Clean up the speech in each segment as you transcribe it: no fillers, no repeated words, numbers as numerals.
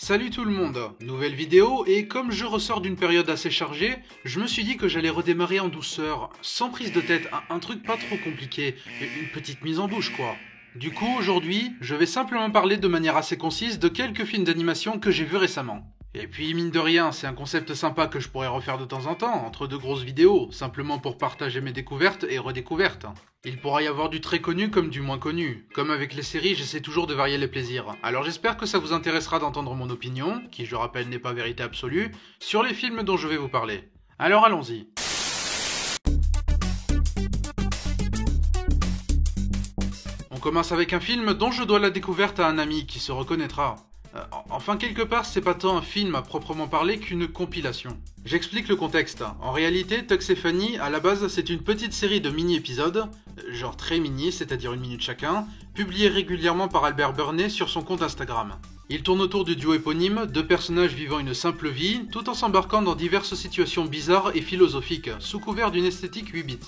Salut tout le monde, nouvelle vidéo, et comme je ressors d'une période assez chargée, je me suis dit que j'allais redémarrer en douceur, sans prise de tête, un truc pas trop compliqué, une petite mise en bouche quoi. Du coup aujourd'hui, je vais simplement parler de manière assez concise de quelques films d'animation que j'ai vus récemment. Et puis mine de rien, c'est un concept sympa que je pourrais refaire de temps en temps, entre deux grosses vidéos, simplement pour partager mes découvertes et redécouvertes. Il pourra y avoir du très connu comme du moins connu. Comme avec les séries, j'essaie toujours de varier les plaisirs. Alors j'espère que ça vous intéressera d'entendre mon opinion, qui je rappelle n'est pas vérité absolue, sur les films dont je vais vous parler. Alors allons-y. On commence avec un film dont je dois la découverte à un ami qui se reconnaîtra. Enfin, quelque part, c'est pas tant un film à proprement parler qu'une compilation. J'explique le contexte. En réalité, Tux et Fanny, à la base, c'est une petite série de mini-épisodes, genre très mini, c'est-à-dire 1 minute chacun, publiés régulièrement par Albert Burnett sur son compte Instagram. Il tourne autour du duo éponyme, deux personnages vivant une simple vie, tout en s'embarquant dans diverses situations bizarres et philosophiques, sous couvert d'une esthétique 8 bits.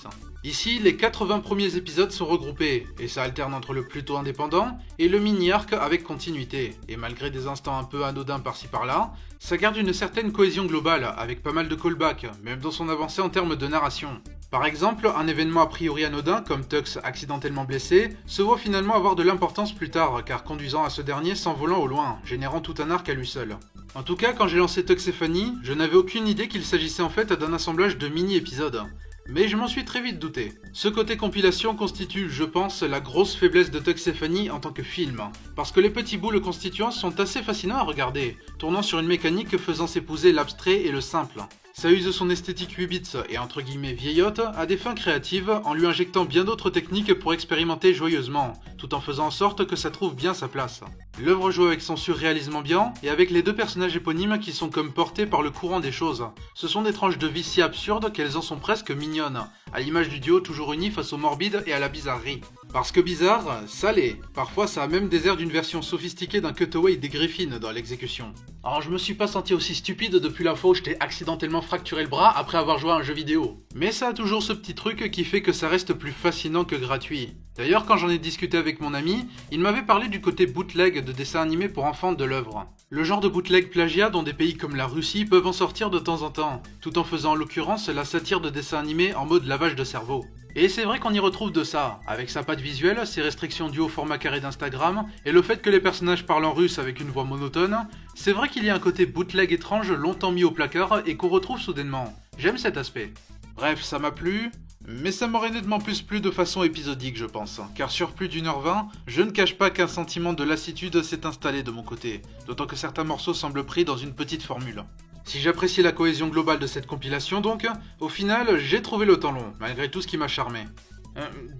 Ici, les 80 premiers épisodes sont regroupés, et ça alterne entre le plutôt indépendant et le mini-arc avec continuité. Et malgré des instants un peu anodins par-ci par-là, ça garde une certaine cohésion globale, avec pas mal de callbacks, même dans son avancée en termes de narration. Par exemple, un événement a priori anodin, comme Tux accidentellement blessé, se voit finalement avoir de l'importance plus tard, car conduisant à ce dernier s'envolant au loin, générant tout un arc à lui seul. En tout cas, quand j'ai lancé Tux et Fanny, je n'avais aucune idée qu'il s'agissait en fait d'un assemblage de mini-épisodes. Mais je m'en suis très vite douté. Ce côté compilation constitue, je pense, la grosse faiblesse de Tux et Fanny en tant que film. Parce que les petits bouts le constituant sont assez fascinants à regarder, tournant sur une mécanique faisant s'épouser l'abstrait et le simple. Ça use son esthétique 8 bits et entre guillemets vieillotte à des fins créatives en lui injectant bien d'autres techniques pour expérimenter joyeusement, tout en faisant en sorte que ça trouve bien sa place. L'œuvre joue avec son surréalisme ambiant et avec les deux personnages éponymes qui sont comme portés par le courant des choses. Ce sont des tranches de vie si absurdes qu'elles en sont presque mignonnes, à l'image du duo toujours uni face au morbide et à la bizarrerie. Parce que bizarre, ça l'est. Parfois ça a même des airs d'une version sophistiquée d'un cutaway des Griffins dans l'exécution. Alors je me suis pas senti aussi stupide depuis la fois où je t'ai accidentellement fracturé le bras après avoir joué à un jeu vidéo. Mais ça a toujours ce petit truc qui fait que ça reste plus fascinant que gratuit. D'ailleurs quand j'en ai discuté avec mon ami, il m'avait parlé du côté bootleg de dessins animés pour enfants de l'œuvre. Le genre de bootleg plagiat dont des pays comme la Russie peuvent en sortir de temps en temps, tout en faisant en l'occurrence la satire de dessins animés en mode lavage de cerveau. Et c'est vrai qu'on y retrouve de ça, avec sa patte visuelle, ses restrictions dues au format carré d'Instagram, et le fait que les personnages parlent en russe avec une voix monotone, c'est vrai qu'il y a un côté bootleg étrange longtemps mis au placard et qu'on retrouve soudainement. J'aime cet aspect. Bref, ça m'a plu, mais ça m'aurait nettement plus plu de façon épisodique je pense, car sur plus d'1h20, je ne cache pas qu'un sentiment de lassitude s'est installé de mon côté, d'autant que certains morceaux semblent pris dans une petite formule. Si j'apprécie la cohésion globale de cette compilation donc, au final j'ai trouvé le temps long, malgré tout ce qui m'a charmé.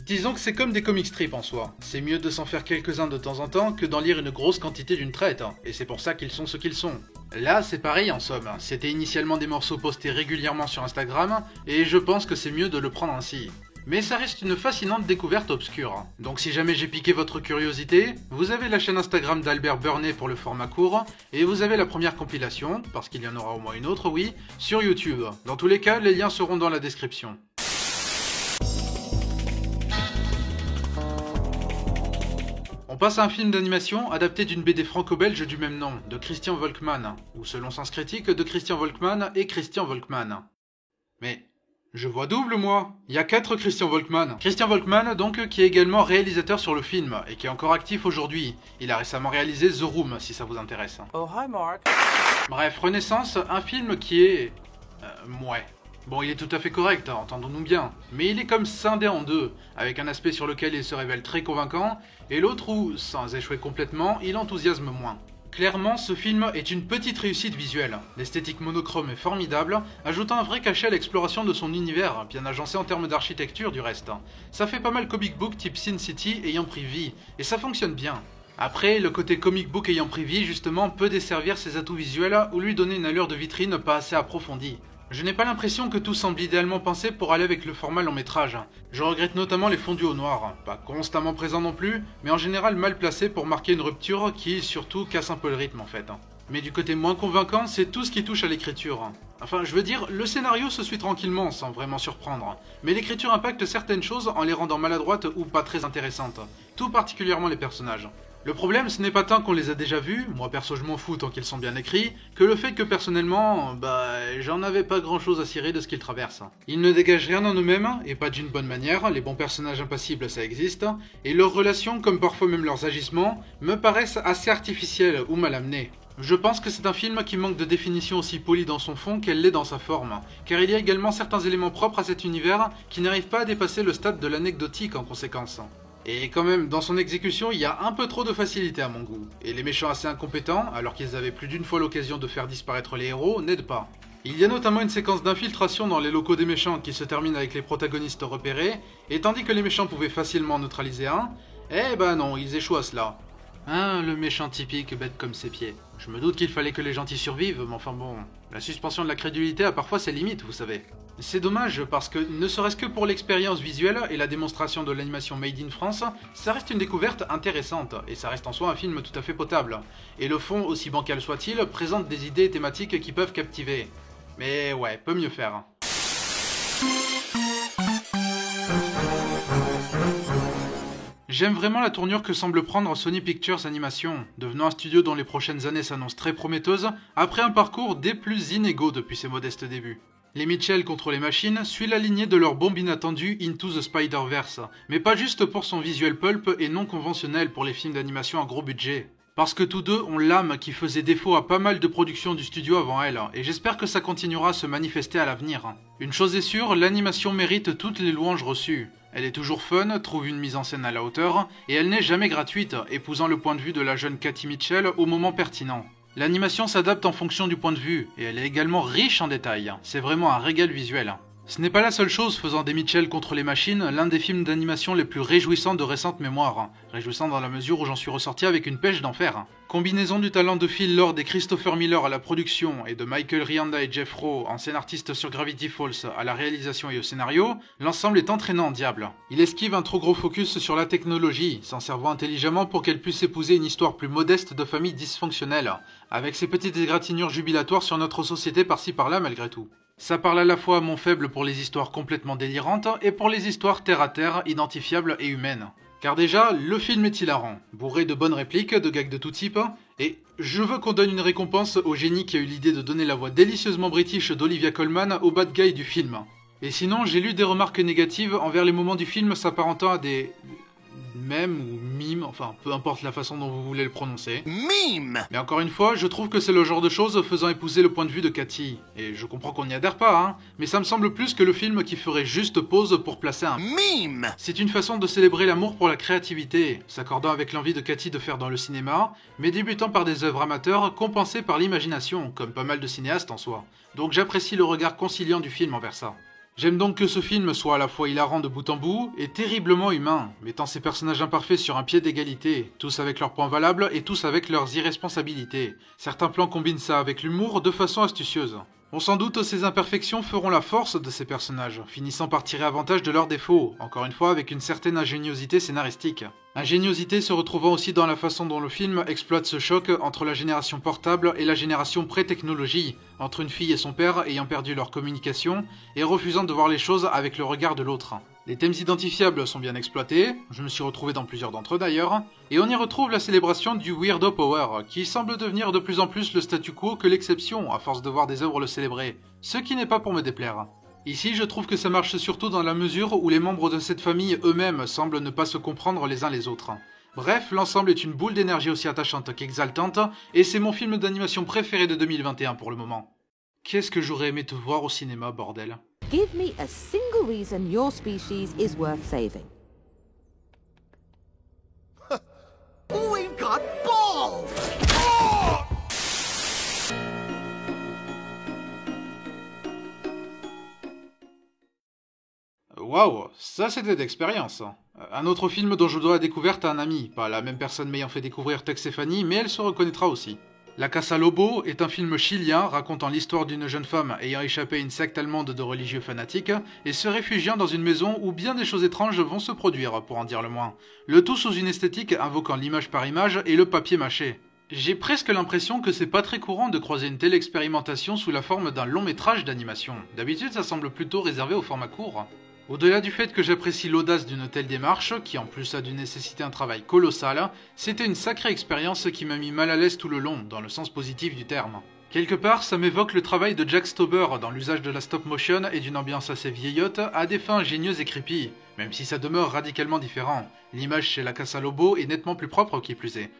Disons que c'est comme des comic strips en soi, c'est mieux de s'en faire quelques-uns de temps en temps que d'en lire une grosse quantité d'une traite, et c'est pour ça qu'ils sont ce qu'ils sont. Là c'est pareil en somme, c'était initialement des morceaux postés régulièrement sur Instagram, et je pense que c'est mieux de le prendre ainsi. Mais ça reste une fascinante découverte obscure. Donc si jamais j'ai piqué votre curiosité, vous avez la chaîne Instagram d'Albert Burnett pour le format court, et vous avez la première compilation, parce qu'il y en aura au moins une autre oui, sur YouTube. Dans tous les cas, les liens seront dans la description. On passe à un film d'animation adapté d'une BD franco-belge du même nom, de Christian Volkmann, ou selon Sens Critique, de Christian Volkmann et Christian Volkmann. Mais... je vois double moi. Il y a 4 Christian Volkmann. Christian Volkmann donc qui est également réalisateur sur le film et qui est encore actif aujourd'hui. Il a récemment réalisé The Room si ça vous intéresse. Oh hi Mark. Bref, Renaissance, un film qui est... mouais. Bon, il est tout à fait correct, entendons-nous bien, mais il est comme scindé en deux, avec un aspect sur lequel il se révèle très convaincant, et l'autre où, sans échouer complètement, il enthousiasme moins. Clairement, ce film est une petite réussite visuelle. L'esthétique monochrome est formidable, ajoutant un vrai cachet à l'exploration de son univers, bien agencé en termes d'architecture du reste. Ça fait pas mal comic book type Sin City ayant pris vie, et ça fonctionne bien. Après, le côté comic book ayant pris vie, justement, peut desservir ses atouts visuels ou lui donner une allure de vitrine pas assez approfondie. Je n'ai pas l'impression que tout semble idéalement pensé pour aller avec le format long métrage. Je regrette notamment les fondus au noir, pas constamment présents non plus, mais en général mal placés pour marquer une rupture qui surtout casse un peu le rythme en fait. Mais du côté moins convaincant, c'est tout ce qui touche à l'écriture. Enfin, je veux dire, le scénario se suit tranquillement sans vraiment surprendre, mais l'écriture impacte certaines choses en les rendant maladroites ou pas très intéressantes, tout particulièrement les personnages. Le problème, ce n'est pas tant qu'on les a déjà vus, moi perso je m'en fous tant qu'ils sont bien écrits, que le fait que personnellement, j'en avais pas grand chose à cirer de ce qu'ils traversent. Ils ne dégagent rien en eux-mêmes, et pas d'une bonne manière, les bons personnages impassibles ça existe, et leurs relations, comme parfois même leurs agissements, me paraissent assez artificiels ou mal amenés. Je pense que c'est un film qui manque de définition aussi polie dans son fond qu'elle l'est dans sa forme, car il y a également certains éléments propres à cet univers qui n'arrivent pas à dépasser le stade de l'anecdotique en conséquence. Et quand même, dans son exécution, il y a un peu trop de facilité à mon goût. Et les méchants assez incompétents, alors qu'ils avaient plus d'une fois l'occasion de faire disparaître les héros, n'aident pas. Il y a notamment une séquence d'infiltration dans les locaux des méchants qui se termine avec les protagonistes repérés, et tandis que les méchants pouvaient facilement neutraliser un, eh ben non, ils échouent à cela. Hein, le méchant typique, bête comme ses pieds. Je me doute qu'il fallait que les gentils survivent, mais enfin bon, la suspension de la crédulité a parfois ses limites, vous savez. C'est dommage parce que, ne serait-ce que pour l'expérience visuelle et la démonstration de l'animation made in France, ça reste une découverte intéressante, et ça reste en soi un film tout à fait potable. Et le fond, aussi bancal soit-il, présente des idées et thématiques qui peuvent captiver. Mais ouais, peut mieux faire. J'aime vraiment la tournure que semble prendre Sony Pictures Animation, devenant un studio dont les prochaines années s'annoncent très prometteuses, après un parcours des plus inégaux depuis ses modestes débuts. Les Mitchell contre les machines suit la lignée de leur bombe inattendue Into the Spider-Verse, mais pas juste pour son visuel pulp et non conventionnel pour les films d'animation à gros budget. Parce que tous deux ont l'âme qui faisait défaut à pas mal de productions du studio avant elle, et j'espère que ça continuera à se manifester à l'avenir. Une chose est sûre, l'animation mérite toutes les louanges reçues. Elle est toujours fun, trouve une mise en scène à la hauteur, et elle n'est jamais gratuite, épousant le point de vue de la jeune Katie Mitchell au moment pertinent. L'animation s'adapte en fonction du point de vue, et elle est également riche en détails. C'est vraiment un régal visuel. Ce n'est pas la seule chose faisant des Mitchell contre les machines l'un des films d'animation les plus réjouissants de récente mémoire. Réjouissant dans la mesure où j'en suis ressorti avec une pêche d'enfer. Combinaison du talent de Phil Lord et Christopher Miller à la production et de Michael Rianda et Jeff Rowe, ancien artiste sur Gravity Falls, à la réalisation et au scénario, l'ensemble est entraînant en diable. Il esquive un trop gros focus sur la technologie, s'en servant intelligemment pour qu'elle puisse épouser une histoire plus modeste de famille dysfonctionnelle, avec ses petites égratignures jubilatoires sur notre société par-ci par-là malgré tout. Ça parle à la fois à mon faible pour les histoires complètement délirantes et pour les histoires terre-à-terre, identifiables et humaines. Car déjà, le film est hilarant, bourré de bonnes répliques, de gags de tout type, et je veux qu'on donne une récompense au génie qui a eu l'idée de donner la voix délicieusement british d'Olivia Colman au bad guy du film. Et sinon, j'ai lu des remarques négatives envers les moments du film s'apparentant à des mèmes ou mimes, enfin peu importe la façon dont vous voulez le prononcer. Mime! Mais encore une fois, je trouve que c'est le genre de choses faisant épouser le point de vue de Cathy. Et je comprends qu'on n'y adhère pas, hein, mais ça me semble plus que le film qui ferait juste pause pour placer un Mime! C'est une façon de célébrer l'amour pour la créativité, s'accordant avec l'envie de Cathy de faire dans le cinéma, mais débutant par des œuvres amateurs compensées par l'imagination, comme pas mal de cinéastes en soi. Donc j'apprécie le regard conciliant du film envers ça. J'aime donc que ce film soit à la fois hilarant de bout en bout et terriblement humain, mettant ses personnages imparfaits sur un pied d'égalité, tous avec leurs points valables et tous avec leurs irresponsabilités. Certains plans combinent ça avec l'humour de façon astucieuse. On s'en doute, ces imperfections feront la force de ces personnages, finissant par tirer avantage de leurs défauts, encore une fois avec une certaine ingéniosité scénaristique. Ingéniosité se retrouvant aussi dans la façon dont le film exploite ce choc entre la génération portable et la génération pré-technologie, entre une fille et son père ayant perdu leur communication et refusant de voir les choses avec le regard de l'autre. Les thèmes identifiables sont bien exploités, je me suis retrouvé dans plusieurs d'entre eux d'ailleurs, et on y retrouve la célébration du Weirdo Power, qui semble devenir de plus en plus le statu quo que l'exception à force de voir des œuvres le célébrer, ce qui n'est pas pour me déplaire. Ici, je trouve que ça marche surtout dans la mesure où les membres de cette famille eux-mêmes semblent ne pas se comprendre les uns les autres. Bref, l'ensemble est une boule d'énergie aussi attachante qu'exaltante, et c'est mon film d'animation préféré de 2021 pour le moment. Qu'est-ce que j'aurais aimé te voir au cinéma, bordel. Give me a single reason your species is worth saving. We've got balls! Waouh, ça c'était d'expérience. Un autre film dont je dois la découverte à un ami, pas la même personne m'ayant fait découvrir Tex et Fanny, mais elle se reconnaîtra aussi. La Casa Lobo est un film chilien racontant l'histoire d'une jeune femme ayant échappé à une secte allemande de religieux fanatiques et se réfugiant dans une maison où bien des choses étranges vont se produire, pour en dire le moins. Le tout sous une esthétique invoquant l'image par image et le papier mâché. J'ai presque l'impression que c'est pas très courant de croiser une telle expérimentation sous la forme d'un long métrage d'animation. D'habitude ça semble plutôt réservé au format court. Au-delà du fait que j'apprécie l'audace d'une telle démarche, qui en plus a dû nécessiter un travail colossal, c'était une sacrée expérience qui m'a mis mal à l'aise tout le long, dans le sens positif du terme. Quelque part, ça m'évoque le travail de Jack Stauber dans l'usage de la stop motion et d'une ambiance assez vieillotte à des fins ingénieuses et creepy, même si ça demeure radicalement différent. L'image chez la Casa Lobo est nettement plus propre qui plus est.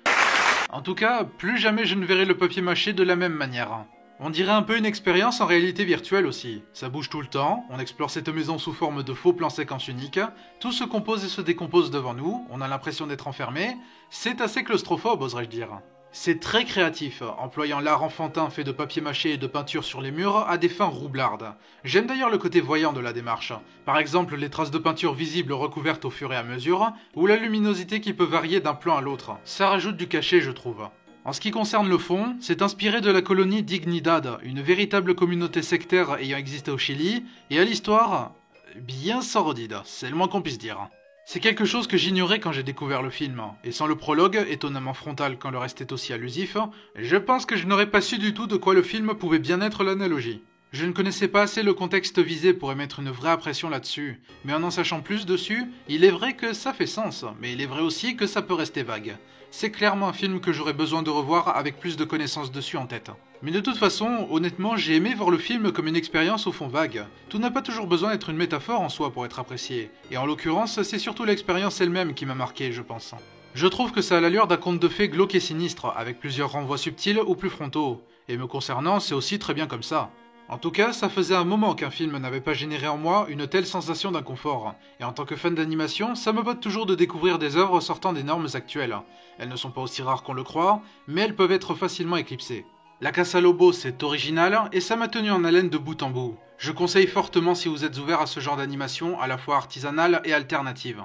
En tout cas, plus jamais je ne verrai le papier mâché de la même manière. On dirait un peu une expérience en réalité virtuelle aussi. Ça bouge tout le temps, on explore cette maison sous forme de faux plans séquences uniques, tout se compose et se décompose devant nous, on a l'impression d'être enfermé, c'est assez claustrophobe oserais-je dire. C'est très créatif, employant l'art enfantin fait de papier mâché et de peinture sur les murs à des fins roublardes. J'aime d'ailleurs le côté voyant de la démarche. Par exemple les traces de peinture visibles recouvertes au fur et à mesure, ou la luminosité qui peut varier d'un plan à l'autre. Ça rajoute du cachet je trouve. En ce qui concerne le fond, c'est inspiré de la colonie Dignidad, une véritable communauté sectaire ayant existé au Chili, et à l'histoire, bien sordide, c'est le moins qu'on puisse dire. C'est quelque chose que j'ignorais quand j'ai découvert le film, et sans le prologue, étonnamment frontal quand le reste est aussi allusif, je pense que je n'aurais pas su du tout de quoi le film pouvait bien être l'analogie. Je ne connaissais pas assez le contexte visé pour émettre une vraie impression là-dessus, mais en sachant plus dessus, il est vrai que ça fait sens, mais il est vrai aussi que ça peut rester vague. C'est clairement un film que j'aurais besoin de revoir avec plus de connaissances dessus en tête. Mais de toute façon, honnêtement, j'ai aimé voir le film comme une expérience au fond vague. Tout n'a pas toujours besoin d'être une métaphore en soi pour être apprécié, et en l'occurrence, c'est surtout l'expérience elle-même qui m'a marqué, je pense. Je trouve que ça a l'allure d'un conte de fées glauque et sinistre, avec plusieurs renvois subtils ou plus frontaux, et me concernant, c'est aussi très bien comme ça. En tout cas, ça faisait un moment qu'un film n'avait pas généré en moi une telle sensation d'inconfort, et en tant que fan d'animation, ça me botte toujours de découvrir des œuvres sortant des normes actuelles. Elles ne sont pas aussi rares qu'on le croit, mais elles peuvent être facilement éclipsées. La Casa Lobo, c'est original, et ça m'a tenu en haleine de bout en bout. Je conseille fortement si vous êtes ouvert à ce genre d'animation, à la fois artisanale et alternative.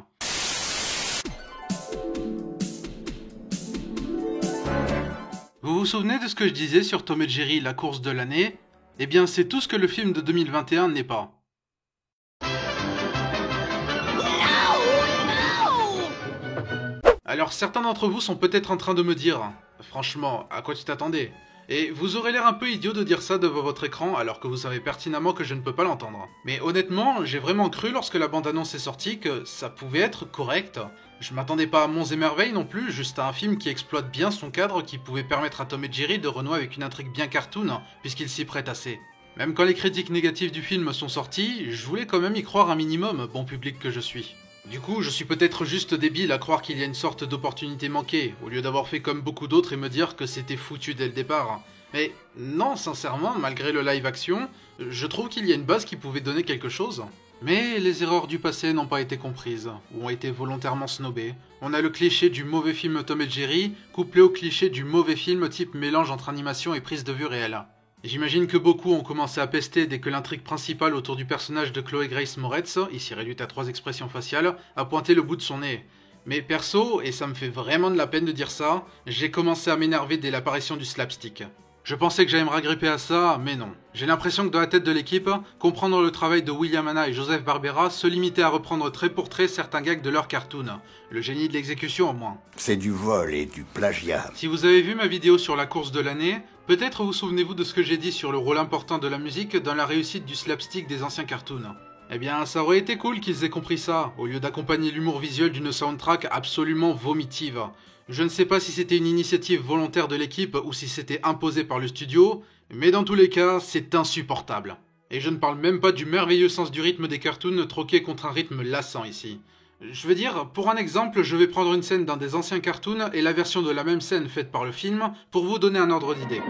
Vous vous souvenez de ce que je disais sur Tom et Jerry, la course de l'année ? Eh bien, c'est tout ce que le film de 2021 n'est pas. Alors, certains d'entre vous sont peut-être en train de me dire « Franchement, à quoi tu t'attendais ?» Et vous aurez l'air un peu idiot de dire ça devant votre écran alors que vous savez pertinemment que je ne peux pas l'entendre. Mais honnêtement, j'ai vraiment cru lorsque la bande-annonce est sortie que ça pouvait être correct. Je m'attendais pas à monts et merveilles non plus, juste à un film qui exploite bien son cadre qui pouvait permettre à Tom et Jerry de renouer avec une intrigue bien cartoon, puisqu'il s'y prête assez. Même quand les critiques négatives du film sont sorties, je voulais quand même y croire un minimum, bon public que je suis. Du coup, je suis peut-être juste débile à croire qu'il y a une sorte d'opportunité manquée, au lieu d'avoir fait comme beaucoup d'autres et me dire que c'était foutu dès le départ. Mais non, sincèrement, malgré le live action, je trouve qu'il y a une base qui pouvait donner quelque chose. Mais les erreurs du passé n'ont pas été comprises, ou ont été volontairement snobées. On a le cliché du mauvais film Tom et Jerry, couplé au cliché du mauvais film type mélange entre animation et prise de vue réelle. J'imagine que beaucoup ont commencé à pester dès que l'intrigue principale autour du personnage de Chloé Grace Moretz, ici réduite à 3 expressions faciales, a pointé le bout de son nez. Mais perso, et ça me fait vraiment de la peine de dire ça, j'ai commencé à m'énerver dès l'apparition du slapstick. Je pensais que j'allais me ragripper à ça, mais non. J'ai l'impression que dans la tête de l'équipe, comprendre le travail de William Hanna et Joseph Barbera se limitait à reprendre trait pour trait certains gags de leur cartoon. Le génie de l'exécution au moins. C'est du vol et du plagiat. Si vous avez vu ma vidéo sur la course de l'année, peut-être vous souvenez-vous de ce que j'ai dit sur le rôle important de la musique dans la réussite du slapstick des anciens cartoons. Eh bien, ça aurait été cool qu'ils aient compris ça, au lieu d'accompagner l'humour visuel d'une soundtrack absolument vomitive. Je ne sais pas si c'était une initiative volontaire de l'équipe ou si c'était imposé par le studio, mais dans tous les cas, c'est insupportable. Et je ne parle même pas du merveilleux sens du rythme des cartoons troqué contre un rythme lassant ici. Je veux dire, pour un exemple, je vais prendre une scène d'un des anciens cartoons et la version de la même scène faite par le film pour vous donner un ordre d'idée.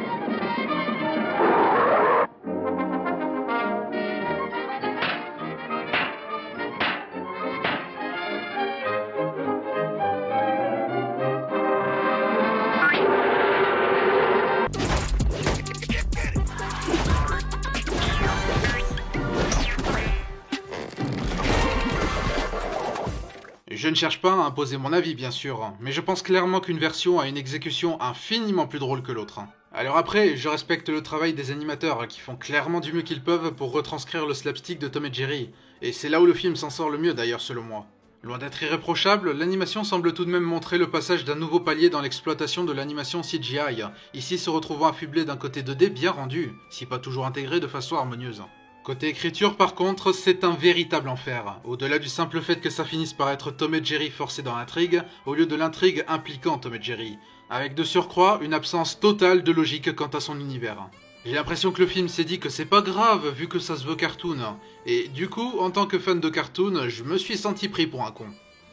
Je ne cherche pas à imposer mon avis bien sûr, mais je pense clairement qu'une version a une exécution infiniment plus drôle que l'autre. Alors après, je respecte le travail des animateurs qui font clairement du mieux qu'ils peuvent pour retranscrire le slapstick de Tom et Jerry, et c'est là où le film s'en sort le mieux d'ailleurs selon moi. Loin d'être irréprochable, l'animation semble tout de même montrer le passage d'un nouveau palier dans l'exploitation de l'animation CGI, ici se retrouvant affublé d'un côté 2D bien rendu, si pas toujours intégré de façon harmonieuse. Côté écriture par contre, c'est un véritable enfer, au-delà du simple fait que ça finisse par être Tom et Jerry forcés dans l'intrigue, au lieu de l'intrigue impliquant Tom et Jerry, avec de surcroît une absence totale de logique quant à son univers. J'ai l'impression que le film s'est dit que c'est pas grave vu que ça se veut cartoon, et du coup, en tant que fan de cartoon, je me suis senti pris pour un con.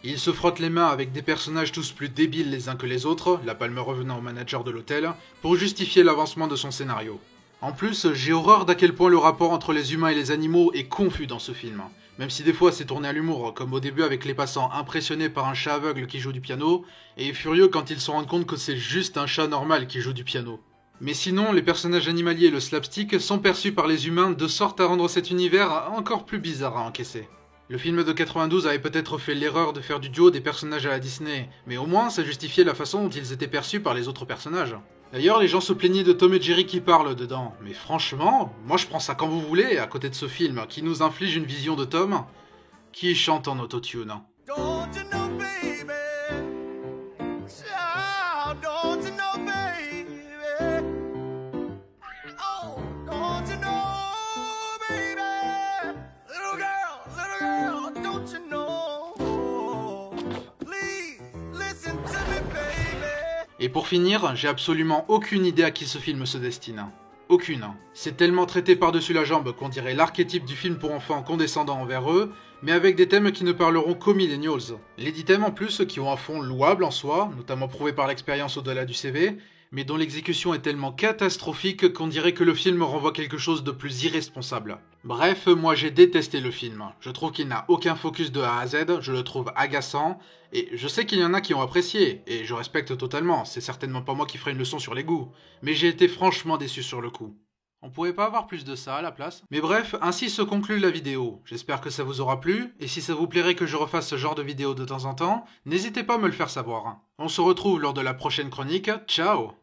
Il se frotte les mains avec des personnages tous plus débiles les uns que les autres, la palme revenant au manager de l'hôtel, pour justifier l'avancement de son scénario. En plus, j'ai horreur d'à quel point le rapport entre les humains et les animaux est confus dans ce film. Même si des fois c'est tourné à l'humour, comme au début avec les passants impressionnés par un chat aveugle qui joue du piano, et furieux quand ils se rendent compte que c'est juste un chat normal qui joue du piano. Mais sinon, les personnages animaliers et le slapstick sont perçus par les humains de sorte à rendre cet univers encore plus bizarre à encaisser. Le film de 92 avait peut-être fait l'erreur de faire du duo des personnages à la Disney, mais au moins ça justifiait la façon dont ils étaient perçus par les autres personnages. D'ailleurs, les gens se plaignaient de Tom et Jerry qui parlent dedans, mais franchement, moi je prends ça quand vous voulez, à côté de ce film qui nous inflige une vision de Tom qui chante en autotune. Don't you know, baby? Child, don't you know, baby? Oh, don't you know, baby? Little girl, don't you know? Please, listen to me, baby. Et pour finir, j'ai absolument aucune idée à qui ce film se destine. Aucune. C'est tellement traité par-dessus la jambe qu'on dirait l'archétype du film pour enfants condescendant envers eux, mais avec des thèmes qui ne parleront qu'aux millennials. Les 10 thèmes en plus qui ont un fond louable en soi, notamment prouvé par l'expérience au-delà du CV, mais dont l'exécution est tellement catastrophique qu'on dirait que le film renvoie quelque chose de plus irresponsable. Bref, moi j'ai détesté le film. Je trouve qu'il n'a aucun focus de A à Z, je le trouve agaçant, et je sais qu'il y en a qui ont apprécié, et je respecte totalement, c'est certainement pas moi qui ferai une leçon sur les goûts, mais j'ai été franchement déçu sur le coup. On pouvait pas avoir plus de ça à la place. Mais bref, ainsi se conclut la vidéo. J'espère que ça vous aura plu, et si ça vous plairait que je refasse ce genre de vidéo de temps en temps, n'hésitez pas à me le faire savoir. On se retrouve lors de la prochaine chronique, ciao!